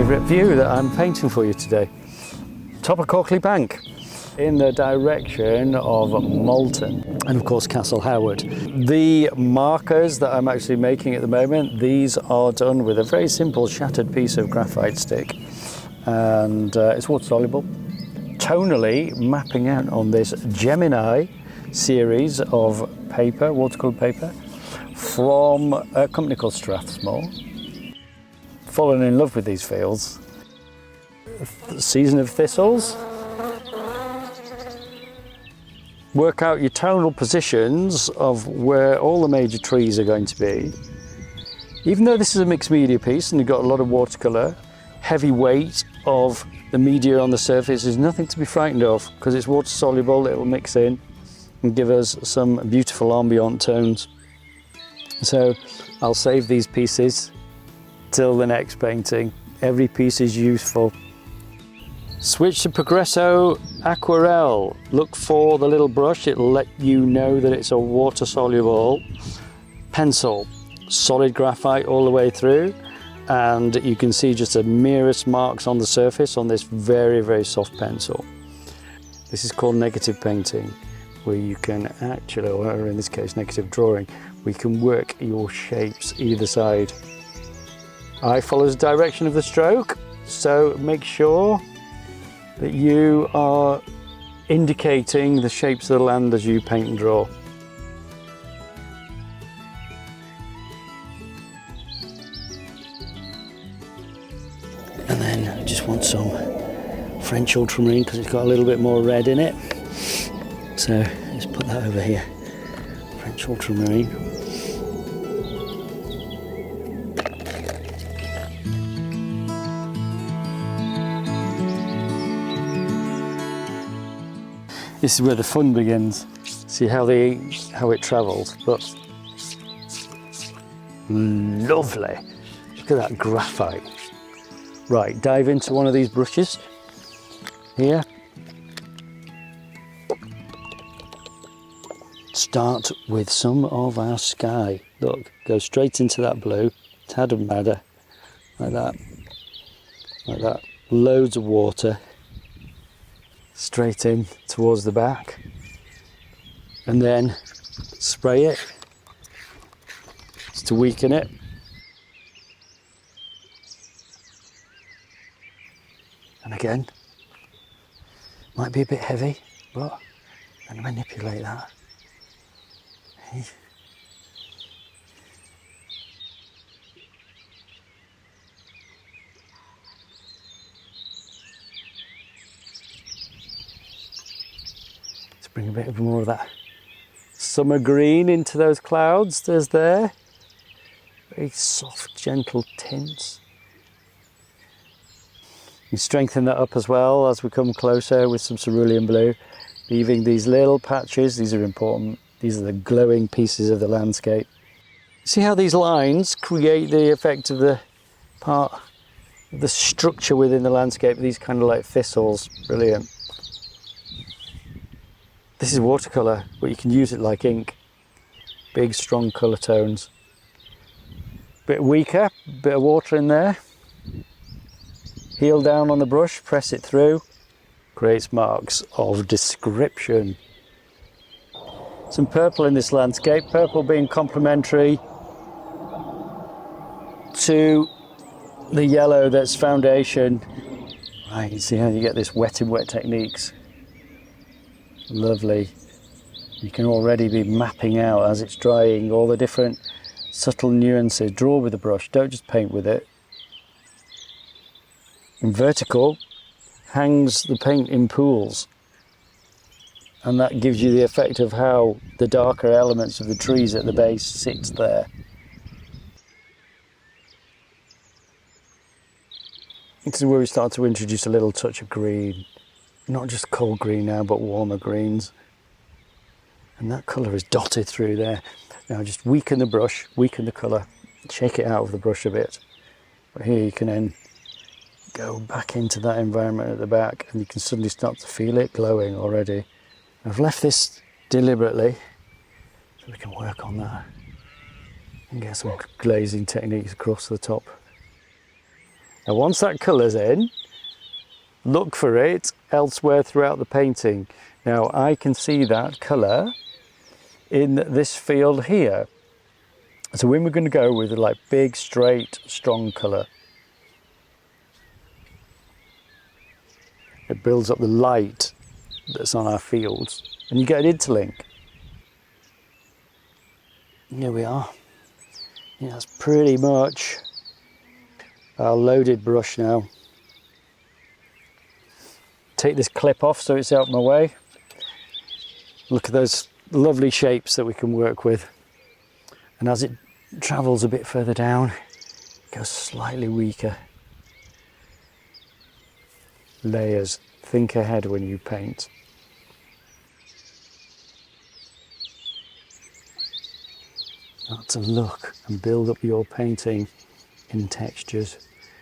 favourite view that I'm painting for you today. Top of Caukley Bank in the direction of Malton and of course Castle Howard. The markers that I'm actually making at the moment, these are done with a very simple shattered piece of graphite stick, and it's water soluble. Tonally mapping out on this Gemini series of paper, watercolour paper, from a company called Strathmore. Fallen in love with these fields. Season of thistles. Work out your tonal positions of where all the major trees are going to be. Even though this is a mixed media piece and you've got a lot of watercolour, heavy weight of the media on the surface is nothing to be frightened of, because it's water soluble, it will mix in and give us some beautiful ambient tones. So I'll save these pieces till the next painting. Every piece is useful. Switch to Progresso Aquarelle. Look for the little brush, it'll let you know that it's a water soluble pencil. Solid graphite all the way through, and you can see just the merest marks on the surface on this very, very soft pencil. This is called negative painting, where you can actually, or in this case negative drawing, we can work your shapes either side. Eye follows the direction of the stroke, so make sure that you are indicating the shapes of the land as you paint and draw. And then I just want some French ultramarine because it's got a little bit more red in it. So let's put that over here. French ultramarine. This is where the fun begins. See how it travels, but lovely. Look at that graphite. Right, dive into one of these brushes here. Start with some of our sky. Look, go straight into that blue, tad of madder, like that, like that. Loads of water. Straight in towards the back, and then spray it just to weaken it. And again, might be a bit heavy, but I'm going to manipulate that. Bring a bit more of that summer green into those clouds. There's there. Very soft, gentle tints. You strengthen that up as well as we come closer with some cerulean blue, leaving these little patches. These are important. These are the glowing pieces of the landscape. See how these lines create the effect of the part of the structure within the landscape. These kind of like thistles. Brilliant. This is watercolour, but you can use it like ink. Big, strong colour tones. Bit weaker, bit of water in there. Heel down on the brush, press it through. Creates marks of description. Some purple in this landscape, purple being complementary to the yellow that's foundation. Right, you see how you get this wet in wet techniques. Lovely. You can already be mapping out as it's drying all the different subtle nuances. Draw with the brush, don't just paint with it. In vertical, hangs the paint in pools, and that gives you the effect of how the darker elements of the trees at the base sit there. This is where we start to introduce a little touch of green. Not just cold green now, but warmer greens. And that colour is dotted through there. Now just weaken the brush, weaken the colour, shake it out of the brush a bit. But here you can then go back into that environment at the back, and you can suddenly start to feel it glowing already. I've left this deliberately so we can work on that and get some glazing techniques across the top. Now once that colour's in, look for it elsewhere throughout the painting. Now I can see that colour in this field here. So when we're going to go with like big, straight, strong colour, it builds up the light that's on our fields and you get an interlink. Here we are. Yeah, that's pretty much our loaded brush now. Take this clip off so it's out of my way. Look at those lovely shapes that we can work with. And as it travels a bit further down, it goes slightly weaker. Layers. Think ahead when you paint. Start to look and build up your painting in textures.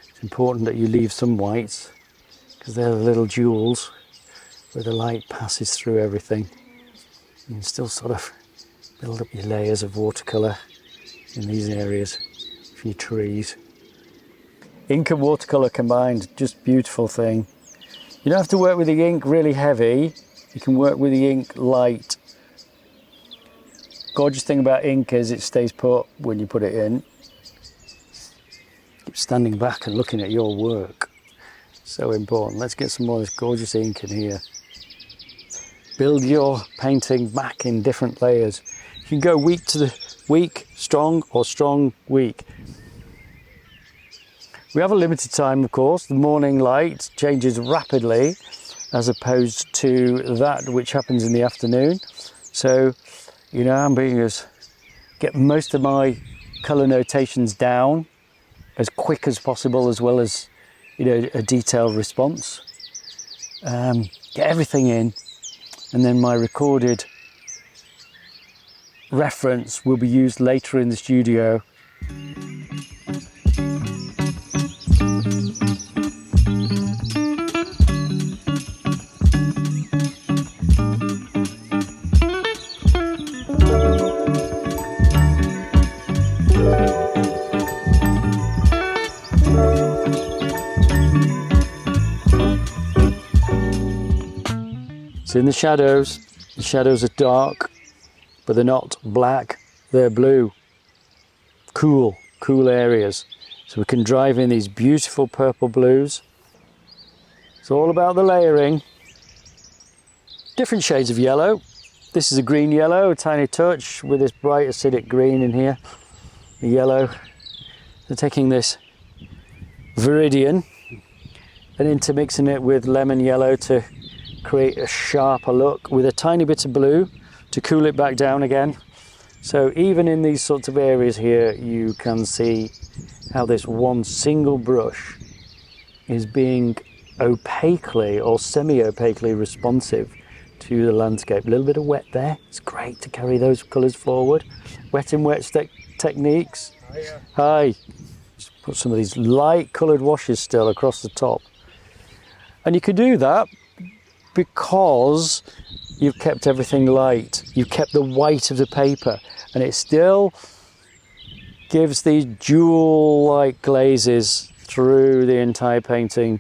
It's important that you leave some whites because they're the little jewels where the light passes through everything. You can still sort of build up your layers of watercolour in these areas for your trees. Ink and watercolour combined, just beautiful thing. You don't have to work with the ink really heavy, you can work with the ink light. Gorgeous thing about ink is it stays put when you put it in. Keep standing back and looking at your work. So important. Let's get some more of this gorgeous ink in here. Build your painting back in different layers. You can go weak to the weak, strong, or strong, weak. We have a limited time, of course. The morning light changes rapidly as opposed to that which happens in the afternoon. So, you know, I'm being get most of my colour notations down as quick as possible, as well as, you know, a detailed response. Get everything in, and then my recorded reference will be used later in the studio. So in the shadows are dark, but they're not black, they're blue. Cool areas. So we can drive in these beautiful purple blues. It's all about the layering. Different shades of yellow. This is a green yellow, a tiny touch with this bright acidic green in here. The yellow. So taking this viridian and intermixing it with lemon yellow to create a sharper look with a tiny bit of blue to cool it back down again. So even in these sorts of areas here, you can see how this one single brush is being opaquely or semi-opaquely responsive to the landscape. A little bit of wet there. It's great to carry those colours forward. Wet in wet techniques. Hiya. Hi. Just put some of these light coloured washes still across the top. And you could do that because you've kept everything light. You've kept the white of the paper, and it still gives these jewel-like glazes through the entire painting.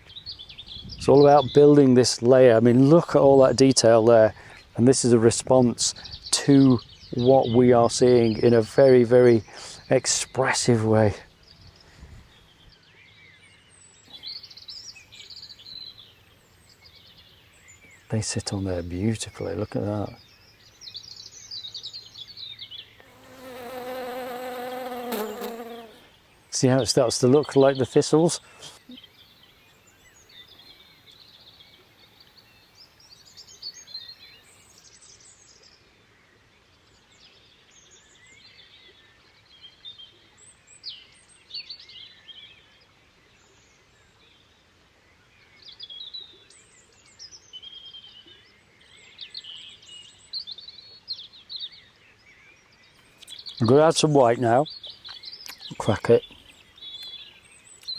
It's all about building this layer. I mean, look at all that detail there. And this is a response to what we are seeing in a very, very expressive way. They sit on there beautifully, look at that. See how it starts to look like the thistles? I'm going to add some white now, crack it,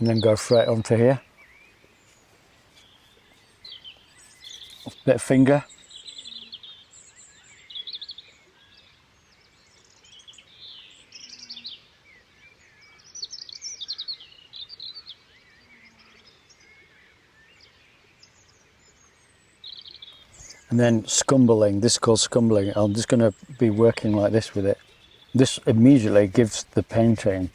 and then go straight onto here. Bit of finger. And then scumbling, this is called scumbling. I'm just going to be working like this with it. This immediately gives the painting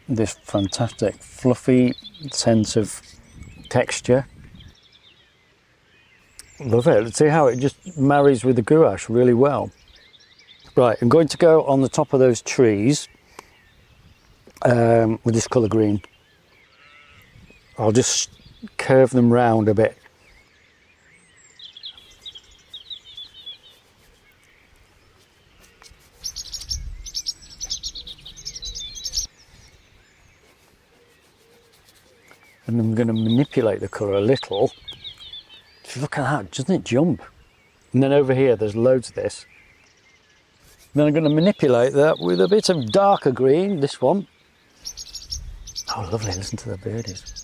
this fantastic fluffy sense of texture. Love it. See how it just marries with the gouache really well. Right, I'm going to go on the top of those trees with this colour green. I'll just curve them round a bit. And I'm going to manipulate the colour a little. If you look at that, doesn't it jump? And then over here, there's loads of this. Then I'm going to manipulate that with a bit of darker green, this one. Oh, lovely, listen to the birdies.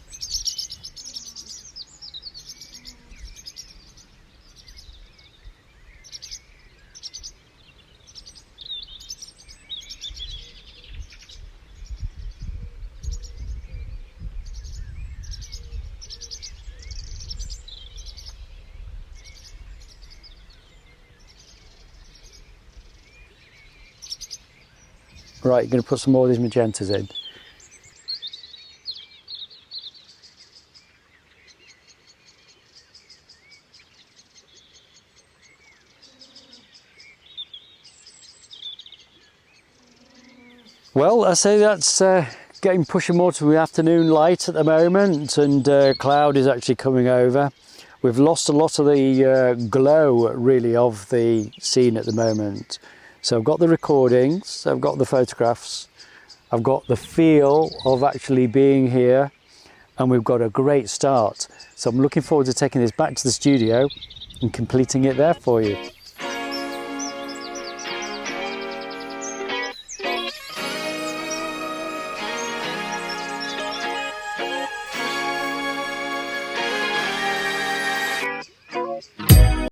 Right, you're going to put some more of these magentas in. Well, I say that's getting pushing more to the afternoon light at the moment, and cloud is actually coming over. We've lost a lot of the glow really of the scene at the moment. So I've got the recordings, I've got the photographs, I've got the feel of actually being here, and we've got a great start. So I'm looking forward to taking this back to the studio and completing it there for you.